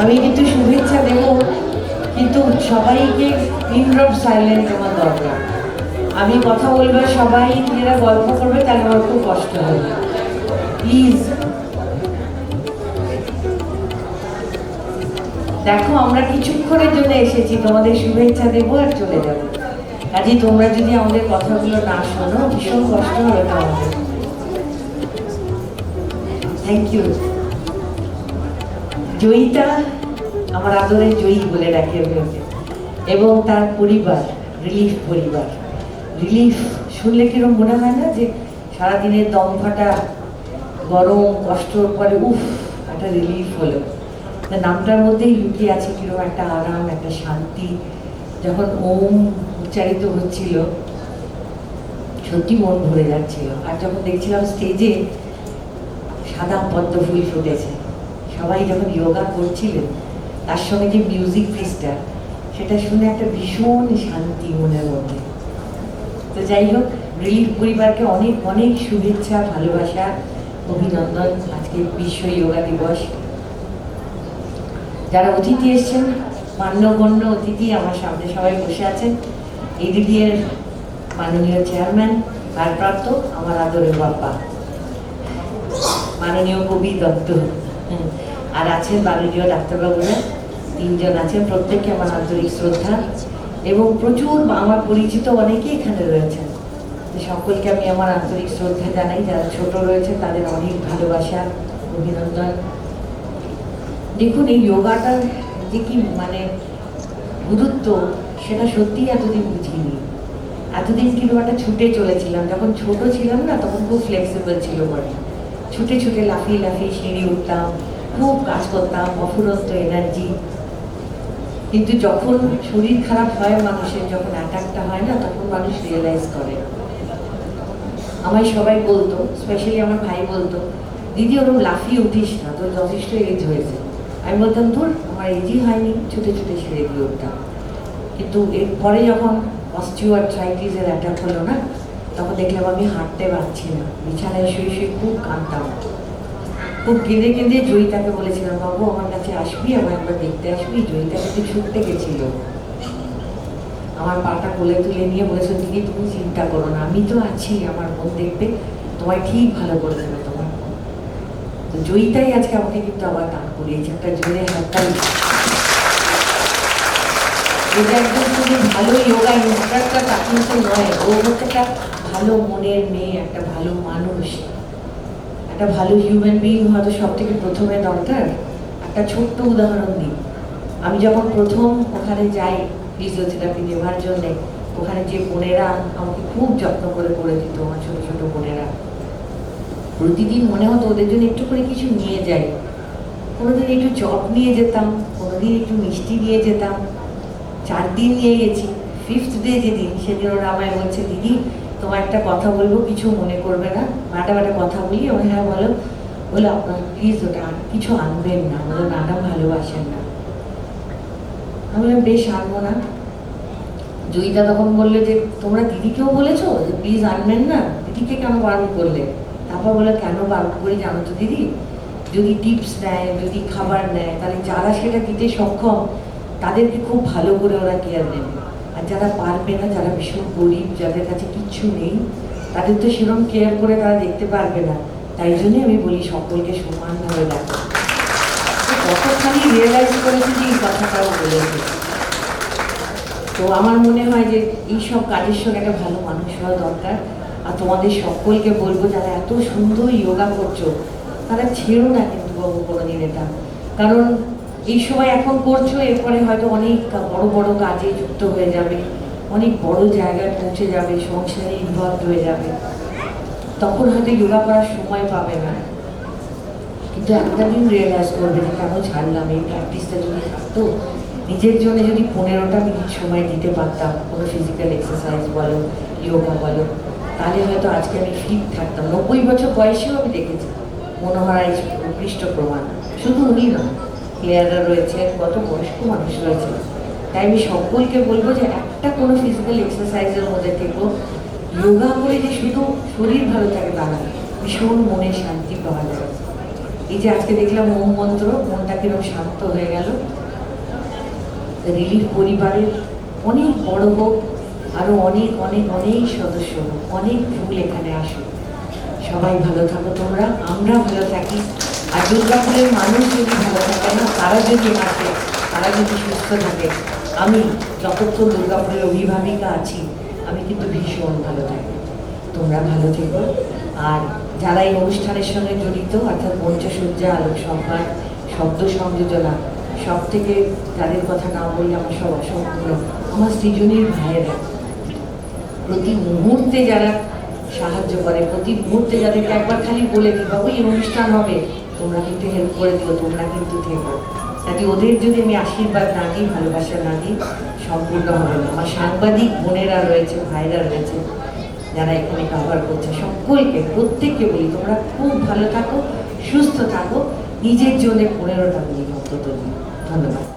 আমি কিন্তু শুভেচ্ছা দেব, কিন্তু সবাইকে মিনিট অফ সাইলেন্ট আমার দরকার। আমি কথা বলবো, সবাই নিজেরা গল্প করবে, তাহলে আমার খুব কষ্ট হবে। প্লিজ দেখো, আমরা কিছুক্ষণের জন্য এসেছি, তোমাদের শুভেচ্ছা দেবো আর চলে যাবো। কাজে তোমরা যদি আমাদের কথাগুলো না শোনো, ভীষণ কষ্ট হবে আমাদের। Thank you. জয়িতা, আমার আদরের জয়ী বলে রাখে ওকে, এবং তার পরিবার, রিলিফ পরিবার। রিলিফ শুনলে কিরকম মনে হয় না যে সারাদিনের দম ফাটা গরম কষ্টর পরে উফ একটা রিলিফ হলো। নামটার মধ্যেই লুকিয়ে আছে কিরকম একটা আরাম, একটা শান্তি। যখন ওম উচ্চারিত হচ্ছিল সত্যি মন ভরে যাচ্ছিল। আর যখন দেখছিলাম স্টেজে সাদা পদ্ম ফুল ফুটেছে, সবাই যখন যোগা করছিলেন, তার সঙ্গে যে মিউজিক পিসটা, সেটা শুনে একটা ভীষণ শান্তি মনের মধ্যে। তো যাই হোক, রিলিফ পরিবারকে অনেক অনেক শুভেচ্ছা, ভালোবাসা, অভিনন্দন। আজকে বিশ্ব যোগা দিবস। যারা অতিথি এসছেন, মান্যগণ্য অতিথি আমার সামনে সবাই বসে আছেন। এডিডিএর মাননীয় চেয়ারম্যান, ভারপ্রাপ্ত আমার আদরের বাপ্পা, মাননীয় কবি দত্ত, আর আছেন মাননীয় ডাক্তারবাবুরা, তিনজন আছেন। প্রত্যেককে আমার আন্তরিক শ্রদ্ধা, এবং প্রচুর আমার পরিচিত অনেকেই এখানে রয়েছেন। সকলকে আমি আমার আন্তরিক শ্রদ্ধা জানাই। যারা ছোট রয়েছে তাদের অনেক ভালোবাসা, অভিনন্দন। দেখুন, এই যোগাটার যে কি মানে গুরুত্ব, সেটা সত্যিই এতদিন বুঝিনি। এতদিন কিন্তু একটা ছুটে চলেছিলাম। যখন ছোট ছিলাম না, তখন খুব ফ্লেক্সিবল ছিল বডি। ছুটে ছুটে লাফিয়ে লাফিয়ে সিঁড়ি উঠতাম, খুব কাজ করতাম, অফুরন্ত এনার্জি। কিন্তু যখন শরীর খারাপ হয় মানুষের, যখন অ্যাটাকটা হয় না, তখন মানুষ রিয়েলাইজ করে। আমায় সবাই বলতো, স্পেশালি আমার ভাই বলতো, দিদি ওরকম লাফিয়ে উঠিস না, তোর যথেষ্ট এজ হয়েছে। আমি বলতাম, তোর আমার এজই হয়নি, ছুটে ছুটে ছেড়ে দিয়ে উঠতাম। কিন্তু এরপরে যখন অস্টিওআর্থ্রাইটিসের অ্যাটাক হলো না, তখন দেখলাম আমি হাঁটতে পারছি না, বিছানায় শুয়ে শুয়ে খুব কাঁদতাম। খুব কেঁদে কেঁদে জয়িতাকে বলেছিলাম, বাবু আমার কাছে আসবি, আমার একবার দেখতে আসবি। জয়িতা কিন্তু ছুটতে গেছিল, আমার পাটা কোলে তুলে নিয়ে বলেছে, দিদি তুমি চিন্তা করো না, আমি তো আছি, আমার মন দেখবে, তোমায় ঠিক ভালো করে দেবে তোমার। তো জয়িতাই আজকে আমাকে কিন্তু আবার টান করিয়েছে, একটা জোরে হাততালি। এটা একদম খুবই ভালো যোগা ইনস্ট্রাক্টর, তা কিন্তু নয়। ও হচ্ছে একটা ভালো মনের মেয়ে, একটা ভালো মানুষ, একটা ভালো হিউম্যান বিইং হয়তো সব থেকে প্রথমে দরকার। একটা ছোট্ট উদাহরণ দিই। আমি যখন প্রথম ওখানে যাই ফিজিওথেরাপি নেওয়ার জন্যে, ওখানে যে বোনেরা আমাকে খুব যত্ন করে করে দিত, আমার ছোটো ছোটো বোনেরা, প্রতিদিন মনে হতো ওদের জন্য একটু করে কিছু নিয়ে যাই। কোনোদিন একটু চপ নিয়ে যেতাম, কোনোদিন একটু মিষ্টি নিয়ে যেতাম। 4 দিন নিয়ে গেছি। 5th ডে যেদিন, সেদিন ওরা আমায় বলছে, দিদি তোমার একটা কথা বলবো, কিছু মনে করবে না। মাটা মাটা কথা বলি। ওরা হ্যাঁ বলো। বলে আপনার প্লিজ ওটা কিছু আনবেন না, বলে নানা ভালোবাসেন না। আমি বললাম বেশ, আনবো না। জয়িতা তখন বললো যে তোমরা দিদিকেও বলেছো যে প্লিজ আনবেন না, দিদিকে কেন বারণ করলে? তারপর বলে কেন বারণ করে জানো তো দিদি, যদি টিপস নেয়, যদি খাবার নেয়, তাহলে যারা সেটা দিতে সক্ষম তাদেরকে খুব ভালো করে ওরা কেয়ার নেবে। আর যারা পারবে না, যারা ভীষণ গরিব, যাদের কাছে কিচ্ছু নেই, তাদের তো সেরকম কেয়ার করে তারা দেখতে পারবে না। তাই জন্যই আমি বলি সকলকে সমানভাবে দেখো। কতখানি রিয়েলাইজ করেছি যে এই কথাটাও বলেছে। তো আমার মনে হয় যে এইসব কাজের সঙ্গে একটা ভালো মানুষ হওয়া দরকার। আর তোমাদের সকলকে বলবো, যারা এত সুন্দর যোগা করছো, তারা ছেড়ো না কিন্তু বাবু কোনোদিন এটা। কারণ এই সময় এখন করছো, এরপরে হয়তো অনেক বড় বড় কাজে যুক্ত হয়ে যাবে, অনেক বড় জায়গায় পৌঁছে যাবে, সংসারে ইনভলভ হয়ে যাবে, তখন হয়তো যোগা করার সময় পাবে না। কিন্তু একটা দিন রিয়েলাইজ করবে যে কেন ছাড়লাম। এই প্র্যাকটিসটা যদি থাকতো, নিজের জন্য যদি 15টা মিনিট সময় দিতে পারতাম, কোনো ফিজিক্যাল এক্সারসাইজ বলো, যোগা বলো, তাহলে হয়তো আজকে আমি ফিট থাকতাম। 90 বছর বয়সেও আমি দেখেছি মনোহরাই উৎকৃষ্ট প্রমাণ। শুধু উনি নয়, প্লেয়াররা রয়েছে, কত বয়স্ক মানুষ রয়েছে। তাই আমি সকলকে বলবো যে একটা কোনো ফিজিক্যাল এক্সারসাইজের মধ্যে থেকেও যোগা করে যে শুধু শরীর ভালো থাকে তা না, ভীষণ মনে শান্তি পাওয়া যায়। এই যে আজকে দেখলাম ওম মন্ত্র, মনটা কিরকম শান্ত হয়ে গেল। রিলিফ পরিবারের অনেক বড় হোক, আরো অনেক অনেক অনেক সদস্য হোক, অনেক ফুল এখানে আসুক। সবাই ভালো থাকো তোমরা, আমরা ভালো থাকি। আর দুর্গাপুরের মানুষ যদি ভালো থাকে না, তারা যদি আসে, তারা যদি সুস্থ থাকে, আমি যতক্ষণ দুর্গাপুরের অভিভাবিকা আছি আমি কিন্তু ভীষণ ভালো থাকি। তোমরা ভালো থেকো। আর যারা এই অনুষ্ঠানের সঙ্গে জড়িত, অর্থাৎ মঞ্চসজ্জা, আলোক সম্মান, শব্দ সংযোজনা, সব থেকে যাদের কথা না বললে আমার সব অসম্পূর্ণ, আমার সৃজনীর ভাইয়েরা প্রতি মুহূর্তে যারা সাহায্য করে, প্রতি মুহূর্তে যাদেরকে একবার খালি বলে দিই বাবু এই অনুষ্ঠান হবে, তোমরা কিন্তু হেল্প করে দিও, তোমরা কিন্তু থেকো। কাজে ওদের যদি আমি আশীর্বাদ না দিই, ভালোবাসা না দিই, সম্পূর্ণ হবে না। আমার সাংবাদিক বোনেরা রয়েছে, ভাইরা রয়েছে, যারা এখানে কভার করছে, সকলকে প্রত্যেককে বলি তোমরা খুব ভালো থাকো, সুস্থ থাকো, নিজের জন্য 15টা মিনিট অন্তত। ধন্যবাদ।